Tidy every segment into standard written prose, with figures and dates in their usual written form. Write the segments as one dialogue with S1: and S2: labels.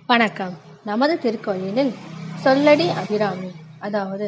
S1: வணக்கம். நமது திருக்கோயிலில் சொல்லடி அபிராமி, அதாவது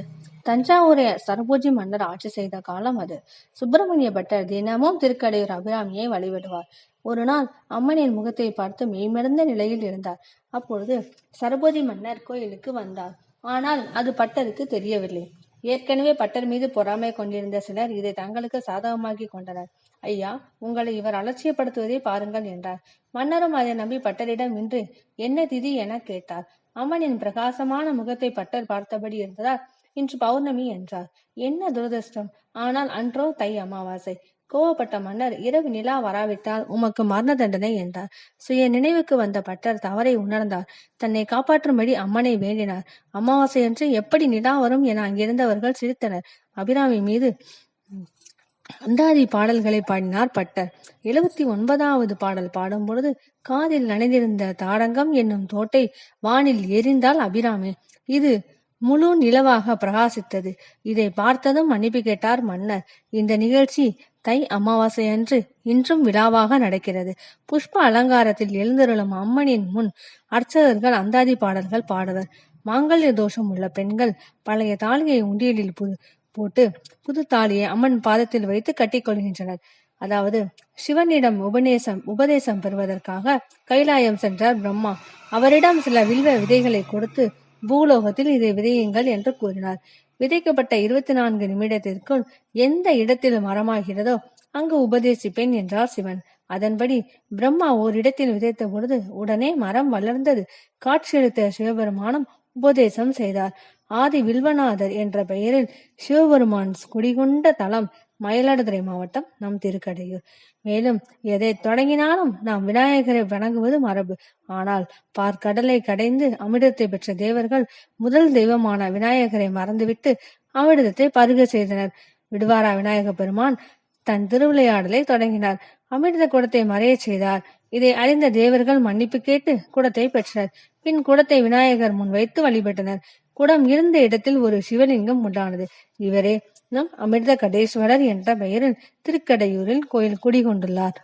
S1: தஞ்சாவூரை சரபோஜி மன்னர் ஆட்சி செய்த காலம் அது. சுப்பிரமணிய பட்டர் தினமும் திருக்கடையூர் அபிராமியை வழிபடுவார். ஒரு நாள் அம்மனின் முகத்தை பார்த்து மெய்மறந்த நிலையில் இருந்தார். அப்பொழுது சரபோஜி மன்னர் கோயிலுக்கு வந்தார். ஆனால் அது பட்டருக்கு தெரியவில்லை. ஏற்கனவே பட்டர் மீது பொறாமை கொண்டிருந்த சிலர் இதை தங்களுக்கு சாதகமாக்கி கொண்டனர். ஐயா, உங்களை இவர் அலட்சியப்படுத்துவதை பாருங்கள் என்றார். மன்னரும் அதை நம்பி பட்டரிடம் இன்று என்ன திதி என கேட்டார். அம்மனின் பிரகாசமான முகத்தை பட்டர் பார்த்தபடி இருந்ததால் இன்று பௌர்ணமி என்றார். என்ன துரதிருஷ்டம்! ஆனால் அன்றோ தை அமாவாசை. கோவப்பட்ட மன்னர், இரவு நிலா வராவிட்டால் உமக்கு மரண தண்டனை என்றார். சுய நினைவுக்கு வந்த பட்டர் தவறை உணர்ந்தார். தன்னை காப்பாற்றும்படி அம்மனை வேண்டினார். அமாவாசையன்று எப்படி நிலா வரும் என அங்கிருந்தவர்கள் சிரித்தனர். அபிராமி மீது அந்தாதி பாடல்களை பாடினார் பட்டர். 79வது பாடல் பாடும் பொழுது காதில் நனைந்திருந்த தாடங்கம் என்னும் தோட்டை வானில் எரிந்தால் அபிராமி. இது முழு நிலவாக பிரகாசித்தது. இதை பார்த்ததும் மன்னிப்பு கேட்டார் மன்னர். இந்த நிகழ்ச்சி தை அமாவாசை அன்று இன்றும் விழாவாக நடக்கிறது. புஷ்ப அலங்காரத்தில் எழுந்தருளும் அம்மனின் முன் அர்ச்சகர்கள் அந்தாதி பாடல்கள் பாடுவர். மாங்கல்ய தோஷம் உள்ள பெண்கள் பழைய தாலியை உண்டியலில் போட்டு புது தாலியை அம்மன் பாதத்தில் வைத்து கட்டிக்கொள்கின்றனர். அதாவது சிவனிடம் உபதேசம் பெறுவதற்காக கைலாயம் சென்றார் பிரம்மா. அவரிடம் சில வில்வ விதைகளை கொடுத்து பூலோகத்தில் இதை விதையுங்கள் என்று கூறினார். விதைக்கப்பட்ட 24 நிமிடத்திற்குள் எந்த இடத்தில் மரமாகிறதோ அங்கு உபதேசிப்பேன் என்றார் சிவன். அதன்படி பிரம்மா ஓரிடத்தில் விதைத்த பொழுது உடனே மரம் வளர்ந்தது. காட்சியளித்த சிவபெருமானும் உபதேசம் செய்தார். ஆதி வில்வநாதர் என்ற பெயரில் சிவபெருமான் குடிகொண்ட தலம் மயிலாடுதுறை மாவட்டம் நம் திருக்கடையூர். மேலும் எதை தொடங்கினாலும் நாம் விநாயகரை வணங்குவது மரபு. ஆனால் பார்க்கடலை கடைந்து அமிர்தத்தை பெற்ற தேவர்கள் முதல் தெய்வமான விநாயகரை மறந்துவிட்டு அமிர்தத்தை பருக செய்தனர். விடுவாரா விநாயக பெருமான் தன் திருவிளையாடலை தொடங்கினார். அமிர்த குடத்தை மறைய செய்தார். இதை அறிந்த தேவர்கள் மன்னிப்பு கேட்டு குடத்தை பெற்றனர். பின் குடத்தை விநாயகர் முன் வைத்து வழிபட்டனர். குடம் இருந்த இடத்தில் ஒரு சிவலிங்கம் உண்டானது. இவரே நம் அமிர்த கடேஸ்வரர் என்ற பெயரில் திருக்கடையூரில் கோயில் குடிகொண்டுள்ளார்.